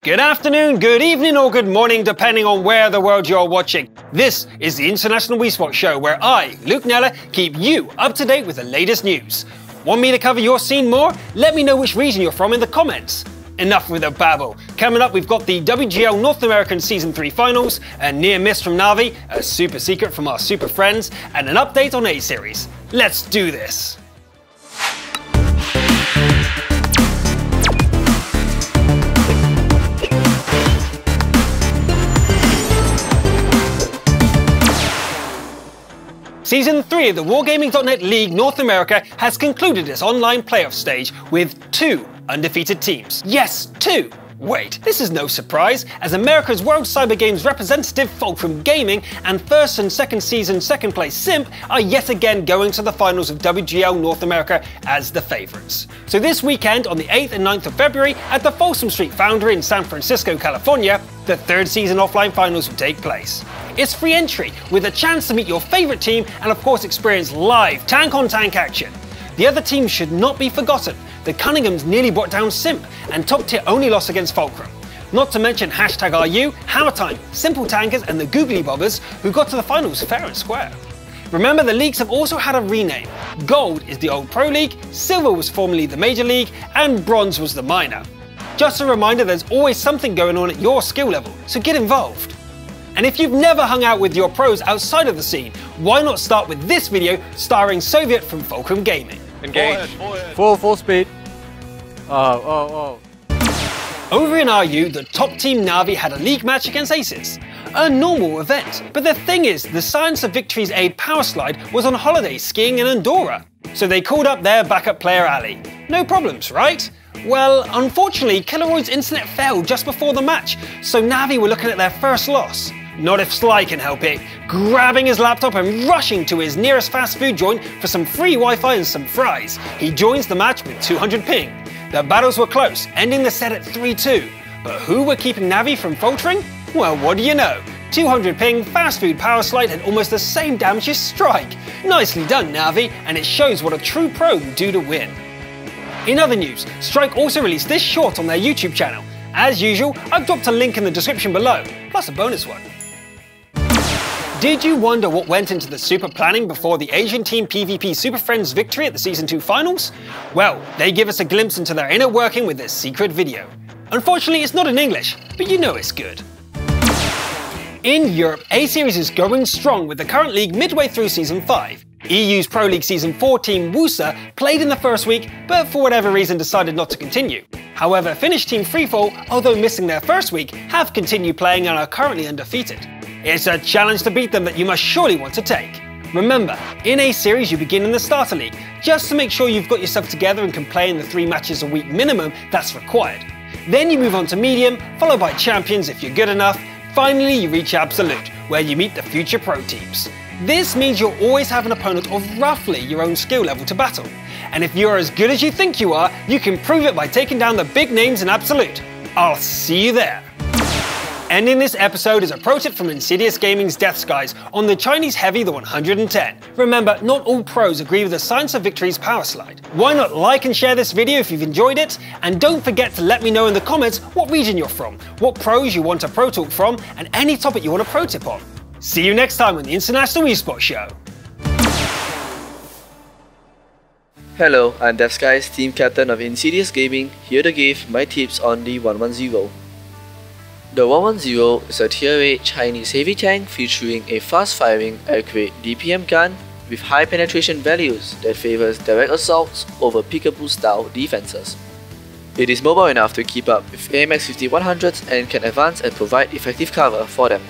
Good afternoon, good evening, or good morning, depending on where the world you're watching. This is the International eSports Show, where I, Luke Nella, keep you up to date with the latest news. Want me to cover your scene more? Let me know which region you're from in the comments. Enough with the babble. Coming up, we've got the WGL North American Season 3 Finals, a near miss from Na'Vi, a super secret from our super friends, and an update on A-Series. Let's do this! Season 3 of the Wargaming.net League North America has concluded its online playoff stage with 2 undefeated teams. Yes, 2! Wait, this is no surprise, as America's World Cyber Games representative Fulcrum Gaming and first and second season second place Simp are yet again going to the finals of WGL North America as the favourites. So this weekend on the 8th and 9th of February at the Folsom Street Foundry in San Francisco, California, the third season offline finals will take place. It's free entry, with a chance to meet your favourite team and of course experience live tank-on-tank action. The other teams should not be forgotten. The Cunninghams nearly brought down Simp, and Top Tier only lost against Fulcrum. Not to mention #RU, Hammer Time, Simple Tankers and the Googly Bobbers, who got to the finals fair and square. Remember, the leagues have also had a rename. Gold is the old Pro League, Silver was formerly the Major League, and Bronze was the Minor. Just a reminder, there's always something going on at your skill level, so get involved. And if you've never hung out with your pros outside of the scene, why not start with this video starring Soviet from Fulcrum Gaming. Engage. Full speed. Over in RU, the top team Na'Vi had a league match against Aces. A normal event. But the thing is, the Science of Victory's aid Power Slide was on holiday skiing in Andorra. So they called up their backup player Ali. No problems, right? Well, unfortunately, Killeroyd's internet failed just before the match, so Na'Vi were looking at their first loss. Not if Sly can help it, grabbing his laptop and rushing to his nearest fast food joint for some free Wi-Fi and some fries. He joins the match with 200 ping. The battles were close, ending the set at 3-2. But who were keeping Na'Vi from faltering? Well, what do you know? 200 ping, fast food power slide had almost the same damage as Strike. Nicely done, Na'Vi, and it shows what a true pro will do to win. In other news, Strike also released this short on their YouTube channel. As usual, I've dropped a link in the description below, plus a bonus one. Did you wonder what went into the super planning before the Asian Team PvP Super Friends victory at the Season 2 finals? Well, they give us a glimpse into their inner working with this secret video. Unfortunately, it's not in English, but you know it's good. In Europe, A-Series is going strong with the current league midway through Season 5. EU's Pro League Season 4 team Wusa played in the first week, but for whatever reason decided not to continue. However, Finnish team Freefall, although missing their first week, have continued playing and are currently undefeated. It's a challenge to beat them that you must surely want to take. Remember, in A-Series you begin in the Starter League, just to make sure you've got yourself together and can play in the 3 matches a week minimum that's required. Then you move on to Medium, followed by Champions if you're good enough. Finally you reach Absolute, where you meet the future pro teams. This means you'll always have an opponent of roughly your own skill level to battle. And if you're as good as you think you are, you can prove it by taking down the big names in Absolute. I'll see you there. Ending this episode is a pro tip from Insidious Gaming's Death Skies on the Chinese Heavy the 110. Remember, not all pros agree with the Science of Victory's Power Slide. Why not like and share this video if you've enjoyed it? And don't forget to let me know in the comments what region you're from, what pros you want a pro talk from, and any topic you want a pro tip on. See you next time on the International eSports Show. Hello, I'm Death Skies, team captain of Insidious Gaming, here to give my tips on the 110. The 110 is a tier 8 Chinese heavy tank featuring a fast-firing, accurate DPM gun with high penetration values that favors direct assaults over peekaboo-style defenses. It is mobile enough to keep up with AMX 5100s and can advance and provide effective cover for them.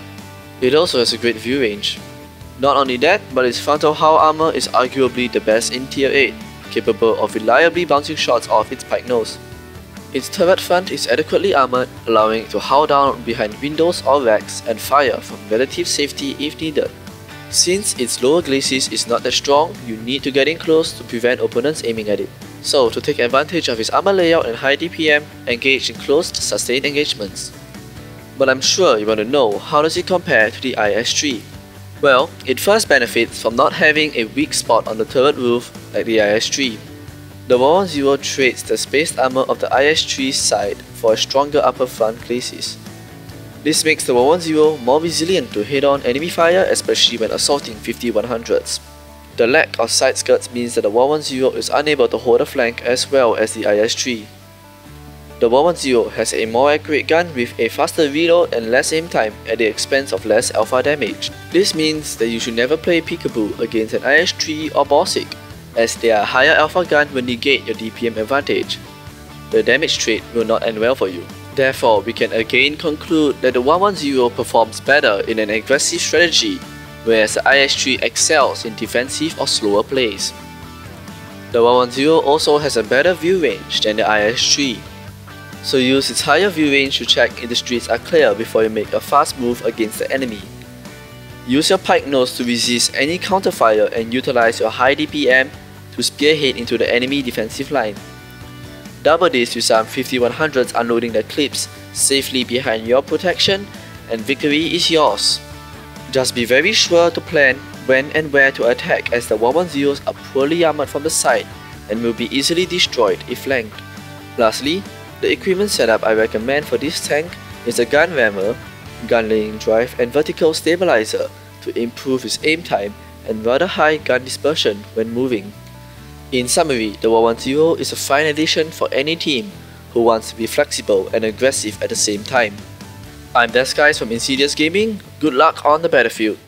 It also has a great view range. Not only that, but its frontal hull armor is arguably the best in tier 8, capable of reliably bouncing shots off its pike nose. Its turret front is adequately armored, allowing it to hull down behind windows or racks and fire from relative safety if needed. Since its lower glacis is not that strong, you need to get in close to prevent opponents aiming at it. So, to take advantage of its armor layout and high DPM, engage in close, sustained engagements. But I'm sure you want to know, how does it compare to the IS-3? Well, it first benefits from not having a weak spot on the turret roof like the IS-3. The 110 trades the spaced armor of the IS-3's side for a stronger upper front glacis. This makes the 110 more resilient to head-on enemy fire, especially when assaulting 50-100s. The lack of side skirts means that the 110 is unable to hold a flank as well as the IS-3. The 110 has a more accurate gun with a faster reload and less aim time at the expense of less alpha damage. This means that you should never play peekaboo against an IS-3 or Borsig, as their higher alpha gun will negate your DPM advantage. The damage trait will not end well for you. Therefore, we can again conclude that the 110 performs better in an aggressive strategy, whereas the IS-3 excels in defensive or slower plays. The 110 also has a better view range than the IS-3, so use its higher view range to check if the streets are clear before you make a fast move against the enemy. Use your pike nose to resist any counterfire and utilize your high DPM to spearhead into the enemy defensive line. Double this with some 50-100s unloading their clips safely behind your protection, and victory is yours. Just be very sure to plan when and where to attack, as the 110s are poorly armored from the side and will be easily destroyed if flanked. Lastly, the equipment setup I recommend for this tank is a gun rammer, gun laying drive and vertical stabilizer to improve its aim time and rather high gun dispersion when moving. In summary, the 110 is a fine addition for any team who wants to be flexible and aggressive at the same time. I'm Desguys from Insidious Gaming. Good luck on the battlefield.